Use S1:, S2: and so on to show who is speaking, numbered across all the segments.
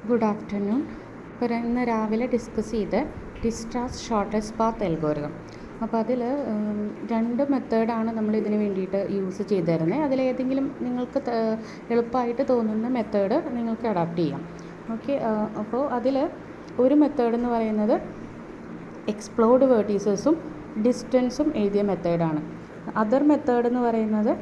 S1: Good afternoon. ഇപ്പോൾ ഇന്ന് രാവിലെ ഡിസ്കസ് ചെയ്ത് ഡിസ്ട്രാസ് ഷോർട്ടസ്റ്റ് പാത്ത് അൽഗോരിതം. അപ്പോൾ അതിൽ രണ്ട് മെത്തേഡാണ് നമ്മൾ ഇതിന് വേണ്ടിയിട്ട് യൂസ് ചെയ്ത് തരുന്നത്. അതിലേതെങ്കിലും നിങ്ങൾക്ക് എളുപ്പമായിട്ട് തോന്നുന്ന മെത്തേഡ് നിങ്ങൾക്ക് അഡാപ്റ്റ് ചെയ്യാം. ഓക്കെ, അപ്പോൾ അതിൽ ഒരു മെത്തേഡ് എന്ന് പറയുന്നത് എക്സ്പ്ലോർഡ് വേർട്ടീസസും ഡിസ്റ്റൻസും എഴുതിയ മെത്തേഡാണ്. അതർ മെത്തേഡ് എന്ന് പറയുന്നത്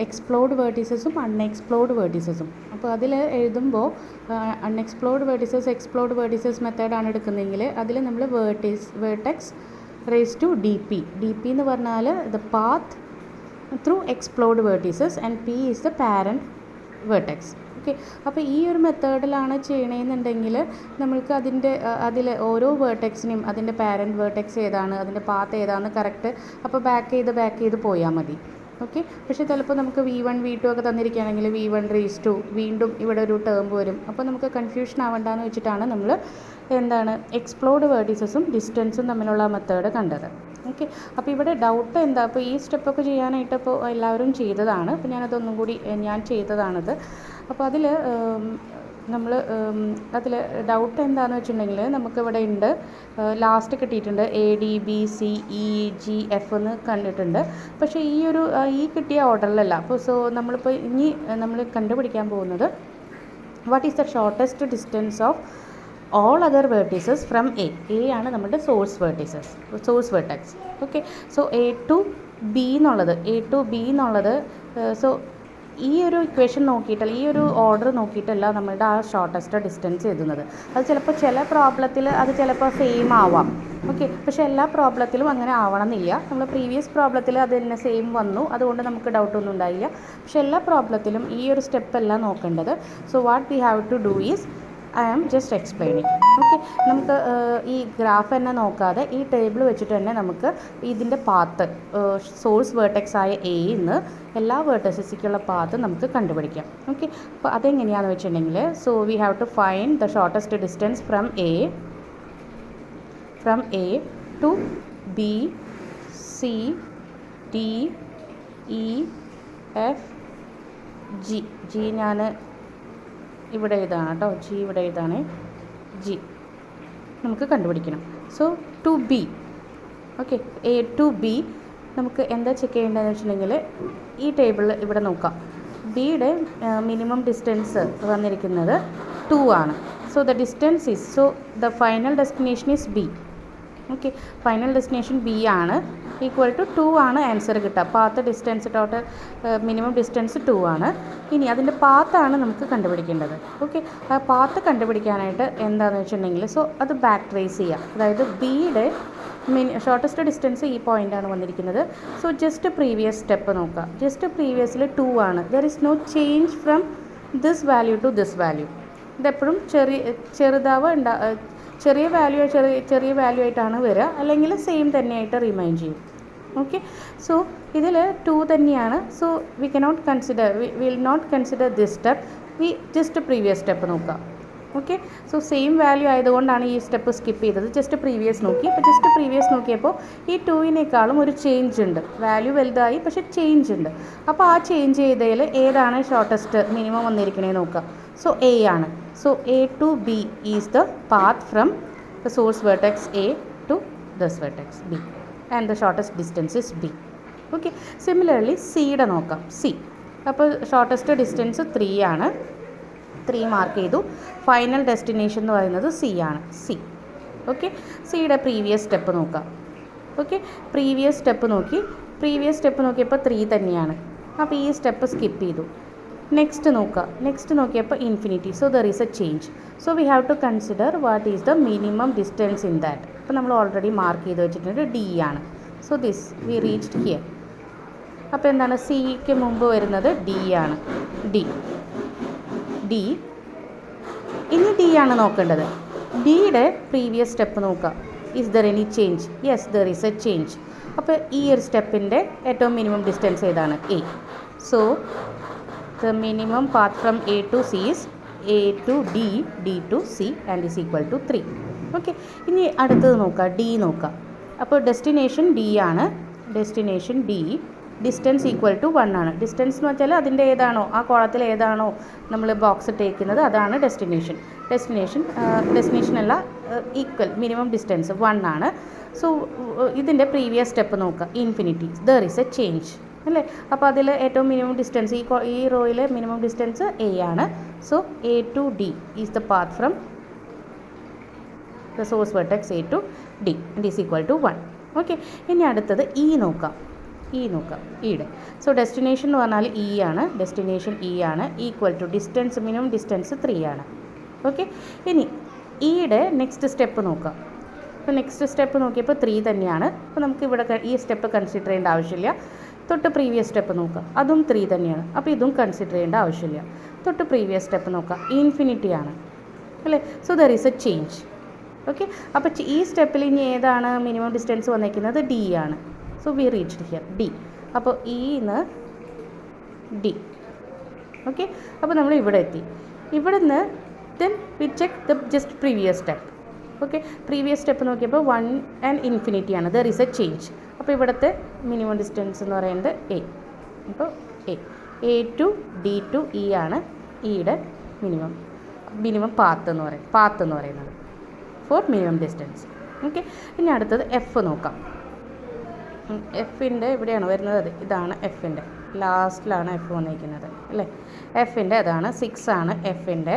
S1: എക്സ്പ്ലോർഡ് വേർട്ടീസസും അൺഎക്സ്പ്ലോർഡ് വേർട്ടീസസും. അപ്പോൾ അതിൽ എഴുതുമ്പോൾ അൺഎക്സ്പ്ലോർഡ് വേർട്ടീസസ് എക്സ്പ്ലോർഡ് വേർട്ടീസസ് മെത്തേഡാണ് എടുക്കുന്നതെങ്കിൽ അതിൽ നമ്മൾ vertex race to D P എന്ന് പറഞ്ഞാൽ the path through explored vertices and P is the parent vertex. Okay, അപ്പോൾ ഈ ഒരു മെത്തേഡിലാണ് ചെയ്യണമെന്നുണ്ടെങ്കിൽ നമ്മൾക്ക് അതിൽ ഓരോ വേർട്ടെക്സിനും അതിൻ്റെ പാരൻറ്റ് വേർട്ടെക്സ് ഏതാണ്, അതിൻ്റെ പാത്ത് ഏതാണെന്ന് കറക്റ്റ് അപ്പോൾ ബാക്ക് ചെയ്ത് പോയാൽ മതി. ഓക്കെ, പക്ഷേ ചിലപ്പോൾ നമുക്ക് V1 V2 ഒക്കെ തന്നിരിക്കുകയാണെങ്കിൽ V1 റേസ് ടു വീണ്ടും ഇവിടെ ഒരു ടേം വരും. അപ്പോൾ നമുക്ക് കൺഫ്യൂഷൻ ആവണ്ടെന്ന് വെച്ചിട്ടാണ് നമ്മൾ എക്സ്പ്ലോർഡ് വേർട്ടീസസും ഡിസ്റ്റൻസും തമ്മിലുള്ള മെത്തേഡ് കണ്ടത്. ഓക്കെ, അപ്പോൾ ഇവിടെ ഡൗട്ട് എന്താ, അപ്പോൾ ഈ സ്റ്റെപ്പൊക്കെ ചെയ്യാനായിട്ട് ഇപ്പോൾ എല്ലാവരും ചെയ്തതാണ്. അപ്പോൾ ഞാനതൊന്നും കൂടി ഞാൻ ചെയ്തതാണത്. അപ്പോൾ അതിൽ ഡൗട്ട് എന്താണെന്ന് വെച്ചിട്ടുണ്ടെങ്കിൽ നമുക്കിവിടെ ഉണ്ട്, ലാസ്റ്റ് കിട്ടിയിട്ടുണ്ട് ADBCEGF എന്ന് കണ്ടിട്ടുണ്ട്. പക്ഷേ ഈ കിട്ടിയ ഓർഡറിലല്ല. അപ്പോൾ നമ്മളിപ്പോൾ നമ്മൾ കണ്ടുപിടിക്കാൻ പോകുന്നത് what is the shortest distance of all other vertices from A ആണ് നമ്മുടെ source vertex. Okay, so A to B എന്നുള്ളത് സോ ഈ ഒരു ഇക്വേഷൻ നോക്കിയിട്ടല്ല, ഈ ഒരു ഓർഡർ നോക്കിയിട്ടല്ല നമ്മളുടെ ആ ഷോർട്ടസ്റ്റ് ഡിസ്റ്റൻസ് എഴുതുന്നത്. അത് ചിലപ്പോൾ ചില പ്രോബ്ലത്തിൽ അത് ചിലപ്പോൾ സെയിം ആവാം. ഓക്കെ, പക്ഷേ എല്ലാ പ്രോബ്ലത്തിലും അങ്ങനെ ആവണമെന്നില്ല. നമ്മൾ പ്രീവിയസ് പ്രോബ്ലത്തിൽ അത് തന്നെ സെയിം വന്നു, അതുകൊണ്ട് നമുക്ക് ഡൗട്ടൊന്നും ഉണ്ടായില്ല. പക്ഷേ എല്ലാ പ്രോബ്ലത്തിലും ഈ ഒരു സ്റ്റെപ്പല്ല നോക്കേണ്ടത്. So what we have to do is I am just explaining. Okay, നമുക്ക് ഈ ഗ്രാഫ് തന്നെ നോക്കാതെ ഈ ടേബിൾ വെച്ചിട്ട് തന്നെ നമുക്ക് ഇതിൻ്റെ പാത്ത് സോഴ്സ് വേർട്ടെക്സ് ആയ എയിന്ന് എല്ലാ വേർട്ടക്സിലേക്കുള്ള പാത്ത് നമുക്ക് കണ്ടുപിടിക്കാം. ഓക്കെ, അപ്പോൾ അതെങ്ങനെയാണെന്ന് വെച്ചിട്ടുണ്ടെങ്കിൽ so we have to find the shortest distance from A to B, C, D, E, F, G ഞാൻ ഇവിടെ എഴുതാണ് കേട്ടോ, G ഇവിടെ എഴുതാണ്, G നമുക്ക് കണ്ടുപിടിക്കണം. So to B, okay, A to B നമുക്ക് എന്താ ചെക്ക് ചെയ്യേണ്ടതെന്ന് വെച്ചിട്ടുണ്ടെങ്കിൽ ഈ ടേബിളിൽ ഇവിടെ നോക്കാം. ബിയുടെ മിനിമം ഡിസ്റ്റൻസ് വന്നിരിക്കുന്നത് 2 ആണ്. So the distance is the final destination is B. Okay, final destination B ആണ്, ഈക്വൽ ടു 2 ആണ് ആൻസർ കിട്ടുക. Path distance total minimum distance 2 ആണ്. ഇനി അതിൻ്റെ പാത്താണ് നമുക്ക് കണ്ടുപിടിക്കേണ്ടത്. ഓക്കെ, ആ പാത്ത് കണ്ടുപിടിക്കാനായിട്ട് എന്താണെന്ന് വെച്ചിട്ടുണ്ടെങ്കിൽ സോ അത് ബാക്ക് ട്രേസ് ചെയ്യാം. അതായത് ബിയുടെ ഷോർട്ടസ്റ്റ് ഡിസ്റ്റൻസ് ഈ പോയിൻ്റാണ് വന്നിരിക്കുന്നത്. സോ ജസ്റ്റ് പ്രീവിയസ് സ്റ്റെപ്പ് നോക്കുക. ജസ്റ്റ് പ്രീവിയസിൽ 2 ആണ്. There is no change from this value to this value. ഇതെപ്പോഴും ചെറിയ വാല്യൂ ആയിട്ടാണ് വരിക, അല്ലെങ്കിൽ സെയിം തന്നെയായിട്ട് റിമൈൻ ചെയ്യും. ഓക്കെ, സോ ഇതിൽ 2 തന്നെയാണ്. So we will not consider this step. We just previous step നോക്കാം. ഓക്കെ, സോ സെയിം വാല്യൂ ആയതുകൊണ്ടാണ് ഈ സ്റ്റെപ്പ് സ്കിപ്പ് ചെയ്തത്. ജസ്റ്റ് പ്രീവിയസ് നോക്കി. അപ്പോൾ ജസ്റ്റ് പ്രീവിയസ് നോക്കിയപ്പോൾ ഈ 2-നേക്കാളും ഒരു ചേഞ്ച് ഉണ്ട്. വാല്യൂ വലുതായി, പക്ഷേ ചേഞ്ച് ഉണ്ട്. അപ്പോൾ ആ ചേഞ്ച് ചെയ്തതിൽ ഏതാണ് ഷോർട്ടസ്റ്റ് മിനിമം വന്നിരിക്കണേ നോക്കുക. സോ A ആണ്. So A to B is the path from the source vertex A to this vertex B, and the shortest distance is B. Okay, similarly Cയുടെ നോക്കാം. C അപ്പോൾ shortest distance 3 ആണ്. 3 mark ചെയ്തു. Final destination എന്ന് പറയുന്നത് C ആണ്. C. Okay, Cയുടെ previous step നോക്കാം. Okay, previous step നോക്കിയപ്പോൾ 3 തന്നെയാണ്. അപ്പോൾ ഈ സ്റ്റെപ്പ് സ്കിപ്പ് ചെയ്തു. നെക്സ്റ്റ് നോക്കിയപ്പോൾ infinity. So there is a change. So we have to consider what is the minimum distance in that. അപ്പോൾ നമ്മൾ ഓൾറെഡി മാർക്ക് ചെയ്ത് വെച്ചിട്ടുണ്ട് D ആണ്. So this we reached here. അപ്പോൾ എന്താണ്, സിക്ക് മുമ്പ് വരുന്നത് D ആണ്. D ഇനി D ആണ് നോക്കേണ്ടത്. ഡിയുടെ പ്രീവിയസ് സ്റ്റെപ്പ് നോക്കുക. Is there any change? Yes, there is a change. അപ്പോൾ ഈ ഒരു സ്റ്റെപ്പിൻ്റെ ഏറ്റവും മിനിമം ഡിസ്റ്റൻസ് ഏതാണ്? A. So the minimum path from A to C is A to D, D to C and is equal to 3. Okay, ഇനി അടുത്തത് നോക്കുക, D നോക്കുക. അപ്പോൾ ഡെസ്റ്റിനേഷൻ D ആണ്. Destination D. Distance equal to 1 ആണ്. Distance എന്ന് വെച്ചാൽ അതിൻ്റെ ഏതാണോ ആ കോളത്തിൽ ഏതാണോ നമ്മൾ ബോക്സ് ഇട്ടേക്കുന്നത് അതാണ് ഡെസ്റ്റിനേഷൻ. ഡെസ്റ്റിനേഷൻ അല്ല, ഈക്വൽ മിനിമം ഡിസ്റ്റൻസ് 1 ആണ്. സോ ഇതിൻ്റെ പ്രീവിയസ് സ്റ്റെപ്പ് നോക്കുക, infinity, there is a change അല്ലേ. അപ്പോൾ അതിൽ ഏറ്റവും മിനിമം ഡിസ്റ്റൻസ് ഈ റോയിലെ മിനിമം ഡിസ്റ്റൻസ് എ ആണ്. So A to D is the path from the source vertex A to D and is equal to 1. Okay, ഇനി അടുത്തത് ഇ നോക്കാം. ഇയുടെ സോ ഡെസ്റ്റിനേഷൻ എന്ന് പറഞ്ഞാൽ ഇ ആണ്, ഡെസ്റ്റിനേഷൻ ഇ ആണ്, equal to distance minimum distance 3 ആണ്. ഓക്കെ, ഇനി ഇയുടെ നെക്സ്റ്റ് സ്റ്റെപ്പ് നോക്കാം. അപ്പോൾ നെക്സ്റ്റ് സ്റ്റെപ്പ് നോക്കിയപ്പോൾ 3 തന്നെയാണ്. അപ്പോൾ നമുക്ക് ഇവിടെ ഈ സ്റ്റെപ്പ് കൺസിഡർ ചെയ്യേണ്ട ആവശ്യമില്ല. തൊട്ട് പ്രീവിയസ് സ്റ്റെപ്പ് നോക്കാം, അതും 3 തന്നെയാണ്. അപ്പോൾ ഇതും കൺസിഡർ ചെയ്യേണ്ട ആവശ്യമില്ല. തൊട്ട് പ്രീവിയസ് സ്റ്റെപ്പ് നോക്കാം, ഇൻഫിനിറ്റി ആണ് അല്ലേ. So there is a change. Okay, അപ്പോൾ ഈ സ്റ്റെപ്പിൽ ഇനി ഏതാണ് മിനിമം ഡിസ്റ്റൻസ് വന്നിരിക്കുന്നത്? ഡി ആണ്. So we reached here D. അപ്പോൾ ഇന്ന് ഡി. ഓക്കെ, അപ്പോൾ നമ്മൾ ഇവിടെ എത്തി. ഇവിടുന്ന് then we check the just previous step. Okay, previous step നോക്കിയപ്പോൾ 1 ആൻഡ് ഇൻഫിനിറ്റി ആണ്. There is a change. അപ്പോൾ ഇവിടുത്തെ മിനിമം ഡിസ്റ്റൻസ് എന്ന് പറയുന്നത് എ. അപ്പോൾ A to D to E ആണ് ഇയുടെ മിനിമം പാത്ത് എന്ന് പറയുന്നത് ഫോർ മിനിമം ഡിസ്റ്റൻസ്. ഓക്കെ, ഇനി അടുത്തത് എഫ് നോക്കാം. എഫിൻ്റെ ഇവിടെയാണ് വരുന്നത്, അത് ഇതാണ് എഫിൻ്റെ ലാസ്റ്റിലാണ് എഫ് വന്നിരിക്കുന്നത് അല്ലേ. എഫിൻ്റെ അതാണ് 6 ആണ്. എഫിൻ്റെ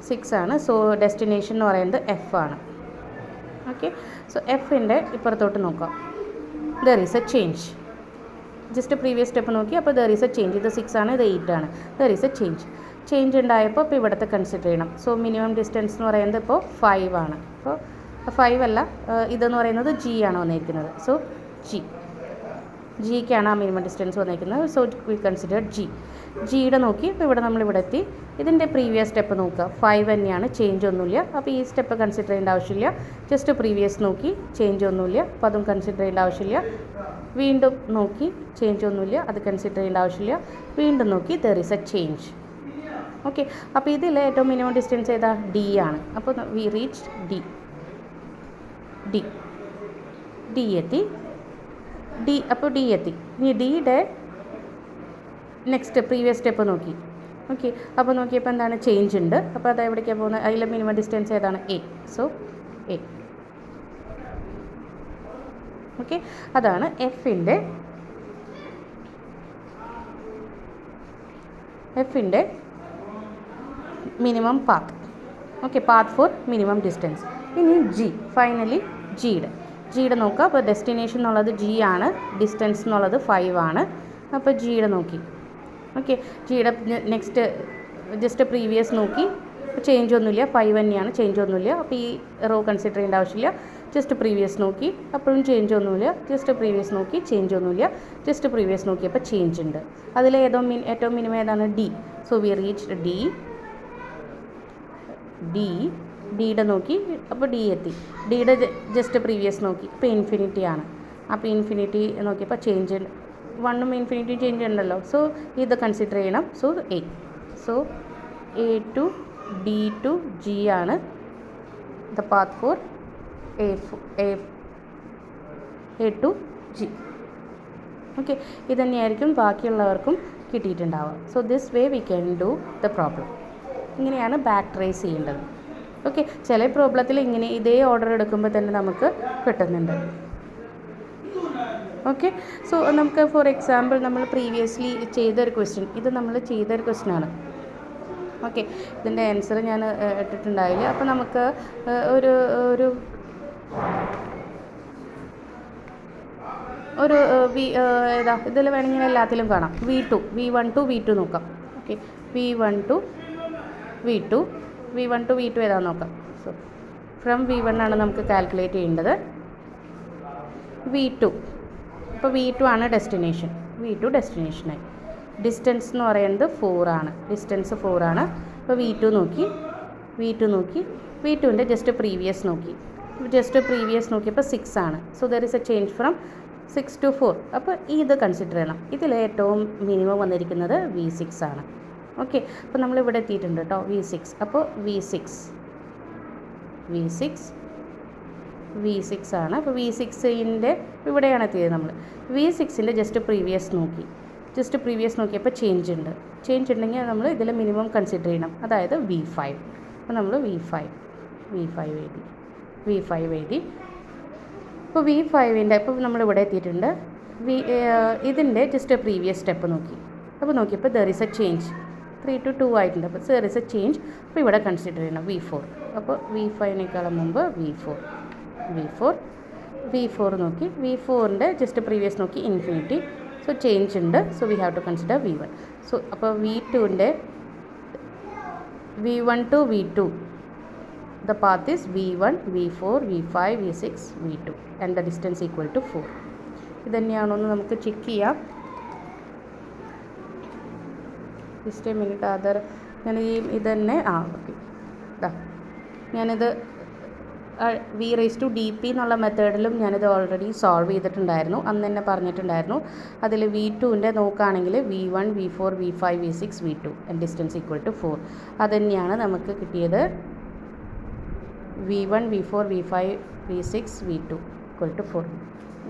S1: 6 ആണ്. സോ ഡെസ്റ്റിനേഷൻ എന്ന് പറയുന്നത് എഫ് ആണ്. ഓക്കെ, സോ എഫിൻ്റെ ഇപ്പുറത്തോട്ട് നോക്കാം. There is a change. Just previous step നോക്കി, അപ്പോൾ ദർ ഈസ് എ ചേഞ്ച്. ഇത് 6 ആണ്, ഇത് 8 ആണ്. ദർ ഈസ് എ ചേഞ്ച് ഉണ്ടായപ്പോൾ ഇപ്പോൾ ഇവിടുത്തെ കൺസിഡർ ചെയ്യണം. സോ മിനിമം ഡിസ്റ്റൻസ് എന്ന് പറയുന്നത് ഇപ്പോൾ 5 ആണ്. അപ്പോൾ 5 അല്ല, ഇതെന്ന് പറയുന്നത് ജി ആണ് വന്നിരിക്കുന്നത്. സോ ജിക്കാണ് ആ മിനിമം ഡിസ്റ്റൻസ് വന്നിരിക്കുന്നത്. സോ വി കൺസിഡർ ജിയുടെ നോക്കി. ഇപ്പോൾ ഇവിടെ നമ്മളിവിടെ എത്തി. ഇതിൻ്റെ പ്രീവിയസ് സ്റ്റെപ്പ് നോക്കുക, 5 തന്നെയാണ്, ചേഞ്ച് ഒന്നുമില്ല. അപ്പോൾ ഈ സ്റ്റെപ്പ് കൺസിഡർ ചെയ്യേണ്ട ആവശ്യമില്ല. ജസ്റ്റ് പ്രീവിയസ് നോക്കി, ചേഞ്ച് ഒന്നുമില്ല, അപ്പോൾ അതും കൺസിഡർ ചെയ്യേണ്ട ആവശ്യമില്ല. വീണ്ടും നോക്കി, ചേഞ്ച് ഒന്നുമില്ല, അത് കൺസിഡർ ചെയ്യേണ്ട ആവശ്യമില്ല. വീണ്ടും നോക്കി, there is a change. Okay, അപ്പോൾ ഇതിൽ ഏറ്റവും മിനിമം ഡിസ്റ്റൻസ് ഏതാ? ഡി ആണ്. അപ്പോൾ വി റീച്ച് ഡി എത്തി. അപ്പോൾ ഡി എത്തി. ഇനി ഡിയുടെ നെക്സ്റ്റ് പ്രീവിയസ് സ്റ്റെപ്പ് നോക്കി. ഓക്കെ, അപ്പോൾ നോക്കിയപ്പോൾ എന്താണ്? ചേഞ്ച് ഉണ്ട്. അപ്പോൾ അത് എവിടേക്കാണ് പോകുന്നത്? അതിലെ മിനിമം ഡിസ്റ്റൻസ് ഏതാണ്? എ. So A. ഓക്കെ, അതാണ് എഫിൻ്റെ minimum path. Okay, path for minimum distance. ഇനി ഫൈനലി ജിയുടെ നോക്കുക. അപ്പോൾ ഡെസ്റ്റിനേഷൻ എന്നുള്ളത് ജി ആണ്, ഡിസ്റ്റൻസ് എന്നുള്ളത് 5 ആണ്. അപ്പോൾ ജിയുടെ നോക്കി. ഓക്കെ, ജിയുടെ നെക്സ്റ്റ് ജസ്റ്റ് പ്രീവിയസ് നോക്കി, ചേഞ്ച് ഒന്നുമില്ല, 5 തന്നെയാണ്, ചേഞ്ച് ഒന്നുമില്ല. അപ്പോൾ ഈ റോ കൺസിഡർ ചെയ്യേണ്ട ആവശ്യമില്ല. ജസ്റ്റ് പ്രീവിയസ് നോക്കി, അപ്പോഴും ചേഞ്ച് ഒന്നുമില്ല. ജസ്റ്റ് പ്രീവിയസ് നോക്കി, ചേഞ്ച് ഒന്നുമില്ല. ജസ്റ്റ് പ്രീവിയസ് നോക്കിയപ്പോൾ ചേഞ്ച് ഉണ്ട്. അതിൽ ഏറ്റവും മിനിമം ഏതാണ്? ഡി. സോ വി റീച്ച് ഡിയുടെ നോക്കി. അപ്പോൾ ഡി എത്തി. ഡിയുടെ ജസ്റ്റ് പ്രീവിയസ് നോക്കി, ഇപ്പോൾ ഇൻഫിനിറ്റി ആണ്. അപ്പോൾ ഇൻഫിനിറ്റി നോക്കിയപ്പോൾ ചേഞ്ച് 1ഉം ഇൻഫിനിറ്റി ചേഞ്ച് ഉണ്ടല്ലോ. സോ ഇത് കൺസിഡർ ചെയ്യണം. So A to D to G ആണ് the path for A to G. Okay, ഇതുതന്നെയായിരിക്കും ബാക്കിയുള്ളവർക്കും കിട്ടിയിട്ടുണ്ടാവുക. So this way we can do the problem. ഇങ്ങനെയാണ് ബാക്ക് ട്രേസ് ചെയ്യേണ്ടത്. ഓക്കെ, ചില പ്രോബ്ലത്തിൽ ഇങ്ങനെ ഇതേ ഓർഡർ എടുക്കുമ്പോൾ തന്നെ നമുക്ക് കിട്ടുന്നുണ്ട്. ഓക്കെ, സോ നമുക്ക് ഫോർ എക്സാമ്പിൾ നമ്മൾ പ്രീവിയസ്ലി ചെയ്തൊരു ക്വസ്റ്റ്യൻ, ഇത് നമ്മൾ ചെയ്തൊരു ക്വസ്റ്റ്യനാണ്. ഓക്കെ, ഇതിൻ്റെ ആൻസർ ഞാൻ ഇട്ടിട്ടുണ്ടായില്ല. അപ്പോൾ നമുക്ക് ഒരു ഏതാ ഇതിൽ വേണമെങ്കിൽ എല്ലാത്തിലും കാണാം. V1 to V2 നോക്കാം. ഓക്കെ, V1 to V2 ഏതാണെന്ന് നോക്കാം. സോ ഫ്രം V1 ആണ് നമുക്ക് കാൽക്കുലേറ്റ് ചെയ്യേണ്ടത്. V2, അപ്പോൾ V2 ആണ് ഡെസ്റ്റിനേഷൻ. V2 ഡെസ്റ്റിനേഷനായി. ഡിസ്റ്റൻസ് എന്ന് പറയുന്നത് 4 ആണ്. ഡിസ്റ്റൻസ് 4 ആണ്. അപ്പോൾ V2 നോക്കി. V2ൻ്റെ ജസ്റ്റ് പ്രീവിയസ് നോക്കിയപ്പോൾ 6 ആണ്. So there is a change from 6 to 4. അപ്പോൾ ഇത് കൺസിഡർ ചെയ്യണം. ഇതിൽ ഏറ്റവും മിനിമം വന്നിരിക്കുന്നത് V6 ആണ്. ഓക്കെ, അപ്പോൾ നമ്മളിവിടെ എത്തിയിട്ടുണ്ട് കേട്ടോ, V6. അപ്പോൾ V6 V6 ആണ്. അപ്പോൾ V6ൻ്റെ ഇവിടെയാണ് എത്തിയത് നമ്മൾ. V6ൻ്റെ ജസ്റ്റ് പ്രീവിയസ് നോക്കിയപ്പോൾ ചേഞ്ച് ഉണ്ടെങ്കിൽ നമ്മൾ ഇതിൽ മിനിമം കൺസിഡർ ചെയ്യണം, അതായത് V5. അപ്പോൾ നമ്മൾ V5 എഴുതി. ഇപ്പോൾ V5ൻ്റെ ഇപ്പോൾ നമ്മളിവിടെ എത്തിയിട്ടുണ്ട്. ഇതിൻ്റെ ജസ്റ്റ് പ്രീവിയസ് സ്റ്റെപ്പ് നോക്കിയപ്പോൾ there is a change, 3 to 2 ആയിട്ടുണ്ട്. അപ്പോൾ ദർ ഈസ് എ ചേഞ്ച്. അപ്പോൾ ഇവിടെ കൺസിഡർ ചെയ്യണം V4. അപ്പോൾ V5നേക്കാളും മുമ്പ് V4 നോക്കി. V4ൻ്റെ ജസ്റ്റ് പ്രീവിയസ് നോക്കി ഇൻഫിനിറ്റി. സോ ചേഞ്ച് ഉണ്ട്. So we have to consider V1. So അപ്പോൾ V2ൻ്റെ V1 to V2 the path is V1, V4, V5, V6, V2 and the distance equal to 4. ഇത് തന്നെയാണോന്ന് നമുക്ക് ചെക്ക് ചെയ്യാം. Just A minute. ഞാൻ ഇത് തന്നെ ഓക്കെ. ഞാനിത് V⁻DP എന്നുള്ള മെത്തേഡിലും ഞാനിത് ഓൾറെഡി സോൾവ് ചെയ്തിട്ടുണ്ടായിരുന്നു, അന്ന് തന്നെ പറഞ്ഞിട്ടുണ്ടായിരുന്നു. അതിൽ V2ൻ്റെ നോക്കുകയാണെങ്കിൽ V1, V4, V5, V6, V2 and distance equal to 4. അതുതന്നെയാണ് നമുക്ക് കിട്ടിയത്. V1, V4, V5, V6, V2 equal to 4.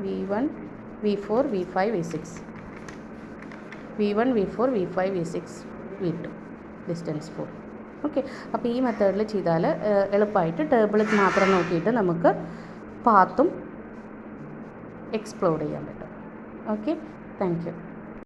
S1: V1, V4, V5, V6. V1, V4, V5, V6, V2 distance 4. Okay. അപ്പോൾ ഈ മെത്തേഡിൽ ചെയ്താൽ എളുപ്പമായിട്ട് ടേബിൾ മാത്രം നോക്കിയിട്ട് നമുക്ക് പാത്തും എക്സ്പ്ലോർ ചെയ്യാൻ പറ്റും. Okay, thank you.